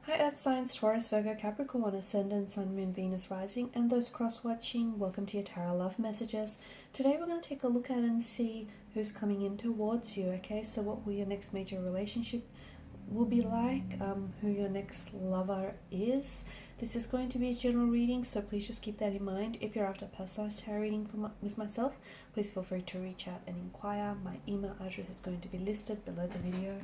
Hi Earth signs, Taurus, Virgo, Capricorn, Ascendant, Sun, Moon, Venus, Rising, and those cross-watching, welcome to your Tarot Love Messages. Today we're going to take a look at and see who's coming in towards you, okay? So what will your next major relationship will be like, who your next lover is. This is going to be a general reading, so please just keep that in mind. If you're after a personalized tarot reading with myself, please feel free to reach out and inquire. My email address is going to be listed below the video.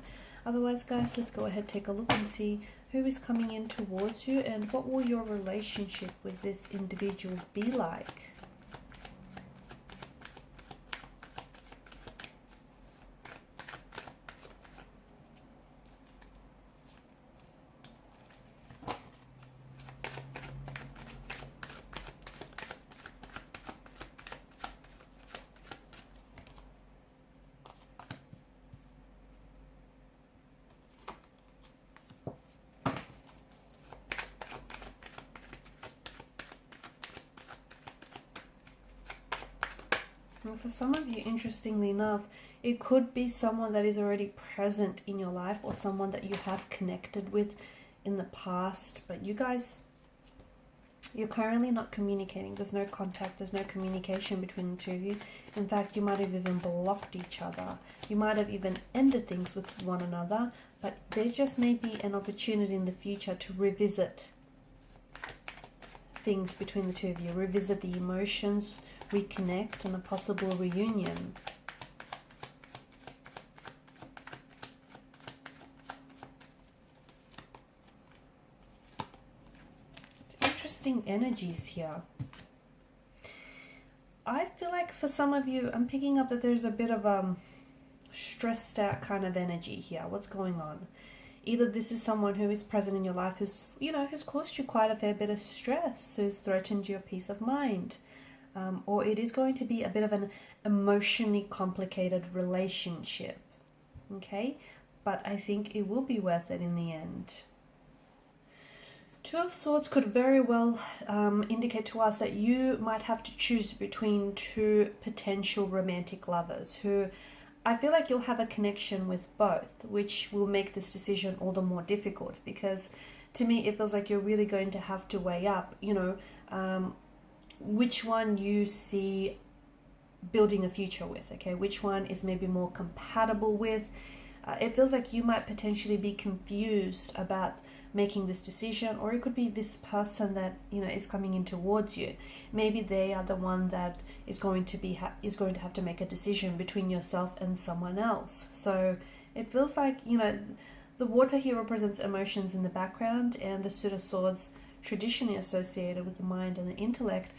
Otherwise, guys, let's go ahead, take a look and see who is coming in towards you and what will your relationship with this individual be like. And for some of you, interestingly enough, it could be someone that is already present in your life or someone that you have connected with in the past, but you guys, you're currently not communicating. There's no contact, there's no communication between the two of you. In fact, you might have even blocked each other. You might have even ended things with one another, but there just may be an opportunity in the future to revisit things between the two of you, revisit the emotions, reconnect, and a possible reunion. It's interesting energies here. I feel like for some of you, I'm picking up that there's a bit of stressed out kind of energy here. What's going on? Either this is someone who is present in your life who's, who's caused you quite a fair bit of stress, who's threatened your peace of mind. Or it is going to be a bit of an emotionally complicated relationship, okay? But I think it will be worth it in the end. Two of Swords could very well indicate to us that you might have to choose between two potential romantic lovers who I feel like you'll have a connection with both, which will make this decision all the more difficult because to me it feels like you're really going to have to weigh up, which one you see building a future with, okay? Which one is maybe more compatible with. It feels like you might potentially be confused about making this decision, or it could be this person that is coming in towards you. Maybe they are the one that is going to have to make a decision between yourself and someone else. So it feels like the water here represents emotions in the background, and the Suit of Swords, traditionally associated with the mind and the intellect,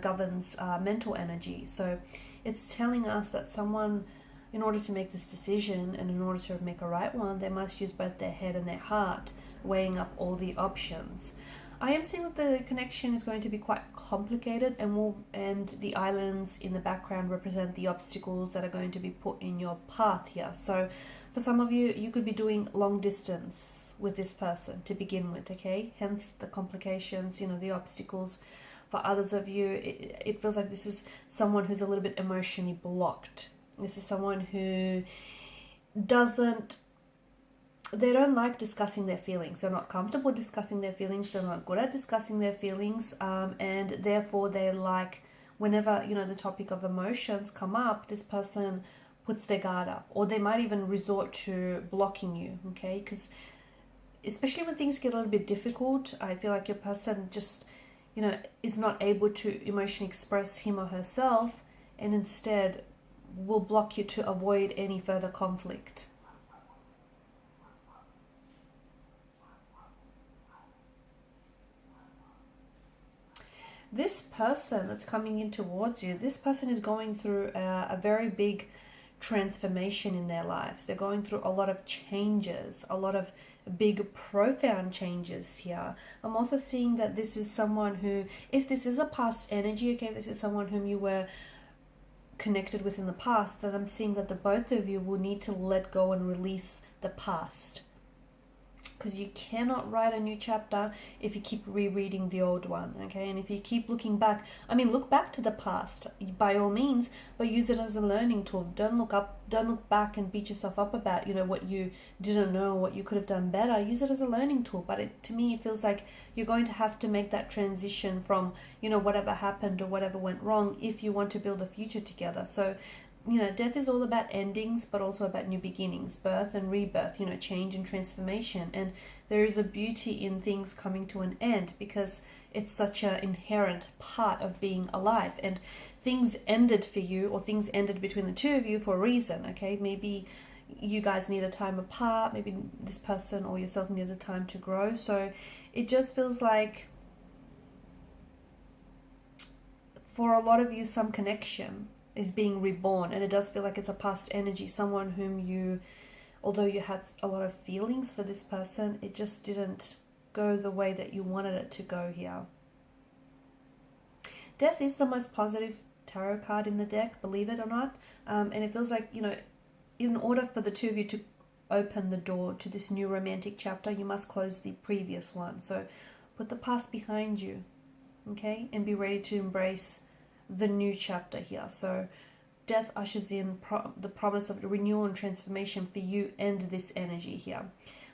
governs mental energy. So it's telling us that someone, in order to make this decision and in order to make a right one, they must use both their head and their heart, weighing up all the options. I am seeing that the connection is going to be quite complicated, and the islands in the background represent the obstacles that are going to be put in your path here. So for some of you, you could be doing long distance with this person to begin with, okay? Hence the complications, the obstacles. For others of you, it feels like this is someone who's a little bit emotionally blocked. This is someone who they don't like discussing their feelings. They're not comfortable discussing their feelings. They're not good at discussing their feelings. And therefore they like, whenever, the topic of emotions come up, this person puts their guard up, or they might even resort to blocking you, okay? Because especially when things get a little bit difficult, I feel like your person just, is not able to emotionally express him or herself, and instead will block you to avoid any further conflict. This person that's coming in towards you, this person is going through a very big transformation in their lives. They're going through a lot of changes, a lot of big profound changes here. I'm also seeing that this is someone who, if this is a past energy, okay, if this is someone whom you were connected with in the past, then I'm seeing that the both of you will need to let go and release the past. because you cannot write a new chapter if you keep rereading the old one, okay? And if you keep looking back, I mean, look back to the past by all means, but use it as a learning tool. Don't look back and beat yourself up about, you know, what you didn't know, what you could have done better. Use it as a learning tool. But to me, it feels like you're going to have to make that transition from, you know, whatever happened or whatever went wrong if you want to build a future together. So, you know, death is all about endings, but also about new beginnings, birth and rebirth, you know, change and transformation. And there is a beauty in things coming to an end, because it's such an inherent part of being alive. And things ended for you, or things ended between the two of you for a reason, okay? Maybe you guys need a time apart, maybe this person or yourself needed time to grow. So it just feels like, for a lot of you, some connection is being reborn, and it does feel like it's a past energy, someone whom you, although you had a lot of feelings for this person, it just didn't go the way that you wanted it to go here. Death is the most positive tarot card in the deck, believe it or not, and it feels like, you know, in order for the two of you to open the door to this new romantic chapter, you must close the previous one. So put the past behind you, okay, and be ready to embrace the new chapter here. So death ushers in the promise of renewal and transformation for you and this energy here.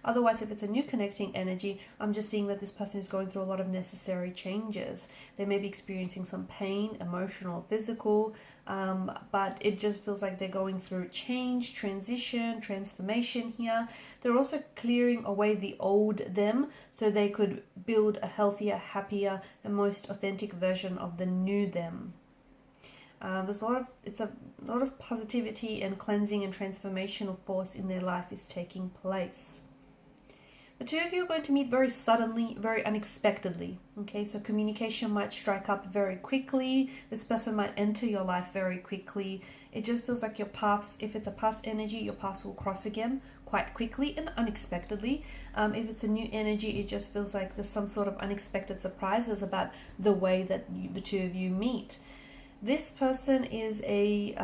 Otherwise, if it's a new connecting energy, I'm just seeing that this person is going through a lot of necessary changes. They may be experiencing some pain, emotional, physical, but it just feels like they're going through change, transition, transformation here. They're also clearing away the old them so they could build a healthier, happier, and most authentic version of the new them. There's a lot of positivity and cleansing and transformational force in their life is taking place. The two of you are going to meet very suddenly, very unexpectedly. Okay, so communication might strike up very quickly. This person might enter your life very quickly. It just feels like your paths, if it's a past energy, your paths will cross again quite quickly and unexpectedly. If it's a new energy, it just feels like there's some sort of unexpected surprises about the way that the two of you meet. This person is a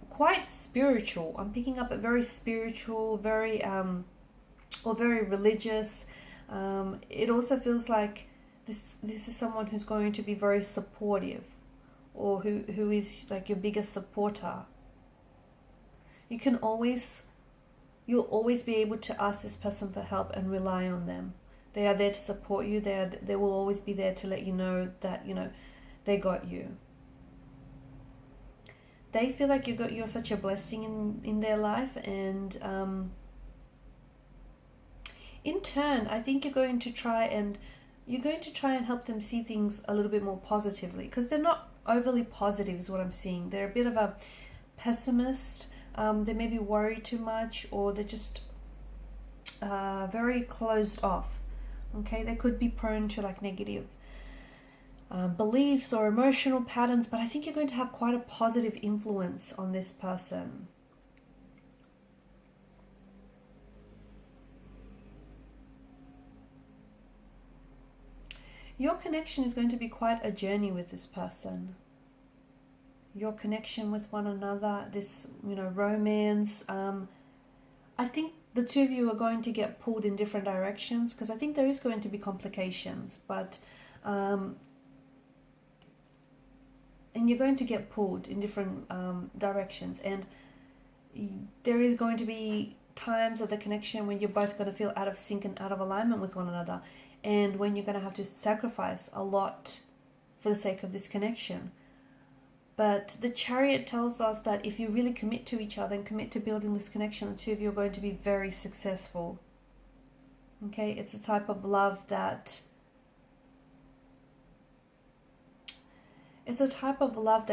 quite spiritual. I'm picking up a very spiritual, very religious. It also feels like this is someone who's going to be very supportive, or who is like your biggest supporter. You'll always be able to ask this person for help and rely on them. They are there to support you. They will always be there to let you know that, you know, they got you. They feel like you're such a blessing in their life, and in turn, I think you're going to try and help them see things a little bit more positively, because they're not overly positive is what I'm seeing. They're a bit of a pessimist. They may be worried too much, or they're just very closed off. Okay, they could be prone to like negative beliefs or emotional patterns, but I think you're going to have quite a positive influence on this person. Your connection is going to be quite a journey with this person. Your connection with one another, this, you know, romance. I think the two of you are going to get pulled in different directions, because I think there is going to be complications, but and you're going to get pulled in different directions, and there is going to be times of the connection when you're both going to feel out of sync and out of alignment with one another, and when you're going to have to sacrifice a lot for the sake of this connection. But the Chariot tells us that if you really commit to each other and commit to building this connection, the two of you are going to be very successful. Okay, it's a type of love that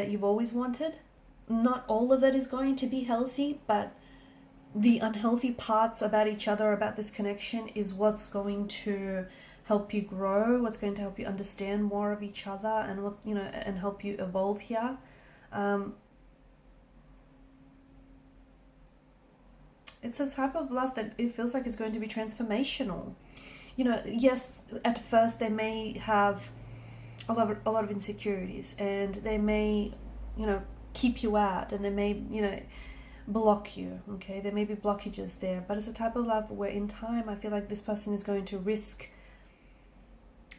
you've always wanted. Not all of it is going to be healthy, but the unhealthy parts about each other, about this connection, is what's going to help you grow, what's going to help you understand more of each other, and what, you know, and help you evolve here. It's a type of love that it feels like it's going to be transformational. You know, yes, at first they may have a lot of insecurities, and they may, you know, keep you out, and they may, you know, block you, okay? There may be blockages there, but it's a type of love where in time I feel like this person is going to risk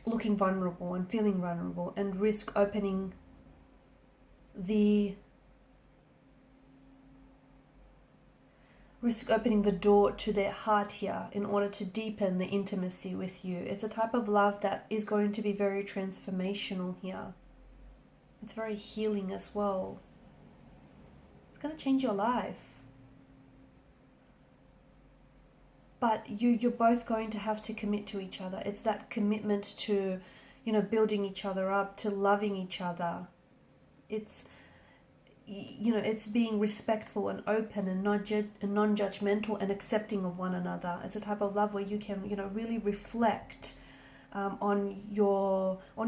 looking vulnerable and feeling vulnerable, and risk opening the door to their heart here in order to deepen the intimacy with you. It's a type of love that is going to be very transformational here. It's very healing as well. It's going to change your life. But you're both going to have to commit to each other. It's that commitment to, you know, building each other up, to loving each other. It's, you know, it's being respectful and open and non-judgmental and accepting of one another. It's a type of love where you can, you know, really reflect on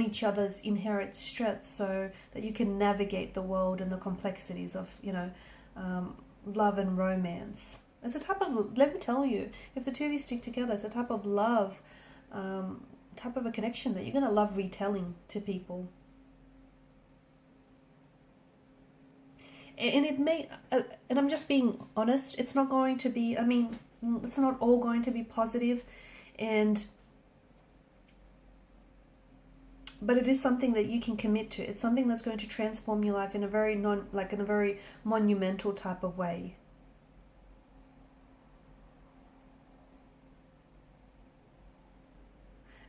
each other's inherent strengths, so that you can navigate the world and the complexities of, you know, love and romance. It's a type of, let me tell you, if the two of you stick together, it's a type of love, type of a connection that you're going to love retelling to people. And it may, and I'm just being honest, it's not going to be, I mean, it's not all going to be positive, but it is something that you can commit to. It's something that's going to transform your life in a very in a very monumental type of way.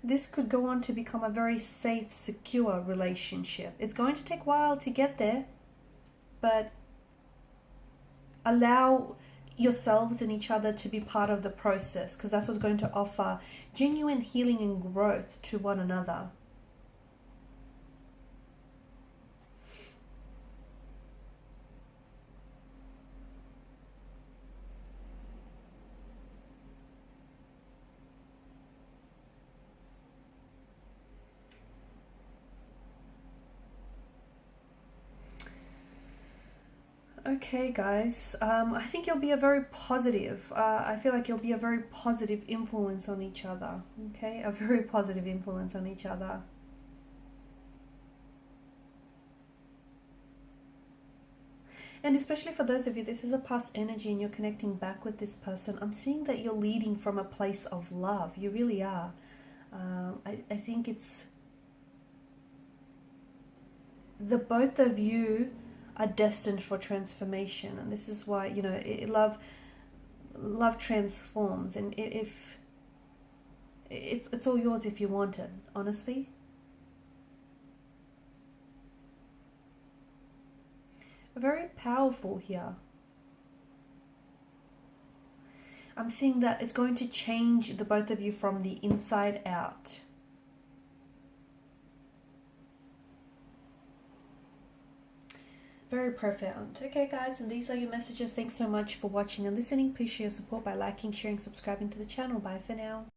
This could go on to become a very safe, secure relationship. It's going to take a while to get there, but allow yourselves and each other to be part of the process, because that's what's going to offer genuine healing and growth to one another. Okay, guys, I think you'll be a very positive, I feel like you'll be a very positive influence on each other, okay? A very positive influence on each other. And especially for those of you, this is a past energy and you're connecting back with this person. I'm seeing that you're leading from a place of love. You really are. I think it's the both of you are destined for transformation, and this is why, you know, love transforms, and if it's all yours if you want it, honestly. Very powerful here. I'm seeing that it's going to change the both of you from the inside out. Very profound. Okay, guys, and these are your messages. Thanks so much for watching and listening. Please share your support by liking, sharing, subscribing to the channel. Bye for now.